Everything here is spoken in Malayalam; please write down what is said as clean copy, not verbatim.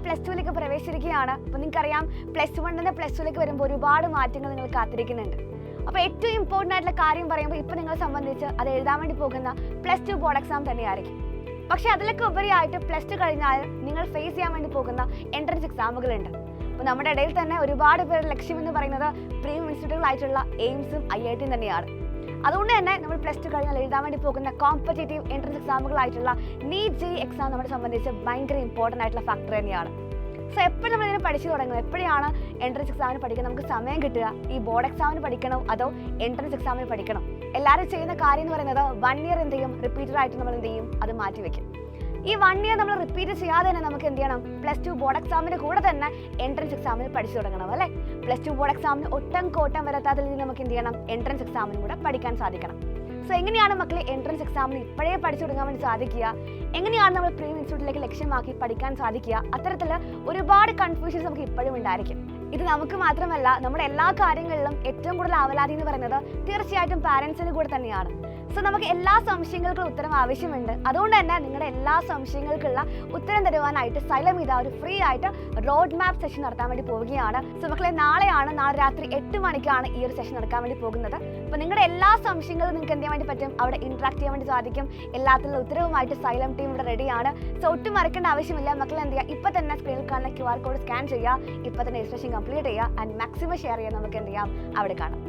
പ്ലസ് ടുവിലേക്ക് പ്രവേശിച്ചിരിക്കുകയാണ്. അപ്പോൾ നിങ്ങൾക്കറിയാം പ്ലസ് വണ്ണിൽ നിന്ന് പ്ലസ് ടുവിലേക്ക് വരുമ്പോൾ ഒരുപാട് മാറ്റങ്ങൾ നിങ്ങൾ കാത്തിരിക്കുന്നുണ്ട്. അപ്പോൾ ഏറ്റവും ഇമ്പോർട്ടൻ്റ് ആയിട്ടുള്ള കാര്യം പറയുമ്പോൾ ഇപ്പോൾ നിങ്ങളെ സംബന്ധിച്ച് അത് എഴുതാൻ വേണ്ടി പോകുന്ന പ്ലസ് ടു ബോർഡ് എക്സാം തന്നെയായിരിക്കും. പക്ഷേ അതിലൊക്കെ ഉപരിയായിട്ട് പ്ലസ് ടു കഴിഞ്ഞാൽ നിങ്ങൾ ഫേസ് ചെയ്യാൻ വേണ്ടി പോകുന്ന എൻട്രൻസ് എക്സാമുകളുണ്ട്. അപ്പോൾ നമ്മുടെ ഇടയിൽ തന്നെ ഒരുപാട് പേരുടെ ലക്ഷ്യം എന്ന് പറയുന്നത് പ്രീമിയം ഇൻസ്റ്റിറ്റ്യൂട്ടുകളായിട്ടുള്ള എയിംസും IIT തന്നെയാണ്. അതുകൊണ്ട് തന്നെ നമ്മൾ പ്ലസ് ടു കഴിഞ്ഞാൽ എഴുതാൻ വേണ്ടി പോകുന്ന കോമ്പറ്റേറ്റീവ് എൻട്രൻസ് എക്സാമുകളായിട്ടുള്ള നീറ്റ് JEE എക്സാം നമ്മളെ സംബന്ധിച്ച് ഭയങ്കര ഇമ്പോർട്ടൻ്റ് ആയിട്ടുള്ള ഫാക്ടർ തന്നെയാണ്. സോ എപ്പോഴും നമ്മളിതിനെ പഠിച്ചു തുടങ്ങുന്നത്, എപ്പോഴാണ് എൻട്രൻസ് എക്സാമിന് പഠിക്കാൻ നമുക്ക് സമയം കിട്ടുക? ഈ ബോർഡ് എക്സാമിന് പഠിക്കണോ അതോ എൻട്രൻസ് എക്സാമിന് പഠിക്കണം? എല്ലാവരും ചെയ്യുന്ന കാര്യം എന്ന് പറയുന്നത് 1 ഇയർ എന്ത് ചെയ്യും, റിപ്പീറ്റഡ് ആയിട്ട് നമ്മൾ എന്ത് ചെയ്യും, അത് മാറ്റി വെക്കും. ഈ 1 ഇയർ നമ്മൾ റിപ്പീറ്റ് ചെയ്യാതെ തന്നെ നമുക്ക് എന്ത് ചെയ്യണം, പ്ലസ് ടു ബോർഡ് എക്സാമിൻ്റെ കൂടെ തന്നെ എൻട്രൻസ് എക്സാമിന് പഠിച്ചു തുടങ്ങണം അല്ലേ? പ്ലസ് ടു ബോർഡ് എക്സാമിന് ഒട്ടും കോട്ടം വരാത്തതിൽ നിന്ന് നമുക്ക് എന്ത് ചെയ്യണം, എൻട്രൻസ് എക്സാമിനും കൂടെ പഠിക്കാൻ സാധിക്കണം. സോ എങ്ങനെയാണ് മക്കളെ എൻട്രൻസ് എക്സാമിന് ഇപ്പോഴേ പഠിച്ചു തുടങ്ങാൻ വേണ്ടി സാധിക്കുക? എങ്ങനെയാണ് നമ്മൾ പ്രീമിയം ഇൻസ്റ്റിറ്റ്യൂട്ടിലേക്ക് ലക്ഷ്യമാക്കി പഠിക്കാൻ സാധിക്കുക? അത്തരത്തിൽ ഒരുപാട് കൺഫ്യൂഷൻസ് നമുക്ക് ഇപ്പോഴും ഉണ്ടായിരിക്കും. ഇത് നമുക്ക് മാത്രമല്ല, നമ്മുടെ എല്ലാ കാര്യങ്ങളിലും ഏറ്റവും കൂടുതൽ ആവലാതി എന്ന് പറയുന്നത് തീർച്ചയായിട്ടും പാരൻസിന് കൂടെ തന്നെയാണ്. സോ നമുക്ക് എല്ലാ സംശയങ്ങൾക്കും ഉത്തരം ആവശ്യമുണ്ട്. അതുകൊണ്ട് തന്നെ നിങ്ങളുടെ എല്ലാ സംശയങ്ങൾക്കുള്ള ഉത്തരം തരുവാനായിട്ട് സൈലം ഇതാ ഒരു ഫ്രീ ആയിട്ട് റോഡ് മാപ്പ് സെഷൻ നടത്താൻ വേണ്ടി പോവുകയാണ്. സോ മക്കളെ നാളെ രാത്രി 8 മണിക്കാണ് ഈ ഒരു സെഷൻ നടക്കാൻ വേണ്ടി പോകുന്നത്. അപ്പോൾ നിങ്ങളുടെ എല്ലാ സംശയങ്ങളും നിങ്ങൾക്ക് എന്ത് ചെയ്യാൻ വേണ്ടി പറ്റും, അവിടെ ഇന്ററാക്ട് ചെയ്യാൻ വേണ്ടി സാധിക്കും. എല്ലാത്തിലുള്ള ഉത്തരവുമായിട്ട് സൈലം ടീം ഇവിടെ റെഡിയാണ്. സോ ഒട്ടും മറക്കേണ്ട ആവശ്യമില്ല. മക്കളെ എന്ത് ചെയ്യുക, ഇപ്പം തന്നെ സ്ക്രീനിൽ കാണുന്ന QR കോഡ് സ്കാൻ ചെയ്യുക, ഇപ്പം തന്നെ രജിസ്ട്രേഷൻ കംപ്ലീറ്റ് ചെയ്യുക ആൻഡ് മാക്സിമം ഷെയർ ചെയ്യാൻ നമുക്ക് എന്ത് ചെയ്യാം അവിടെ കാണാം.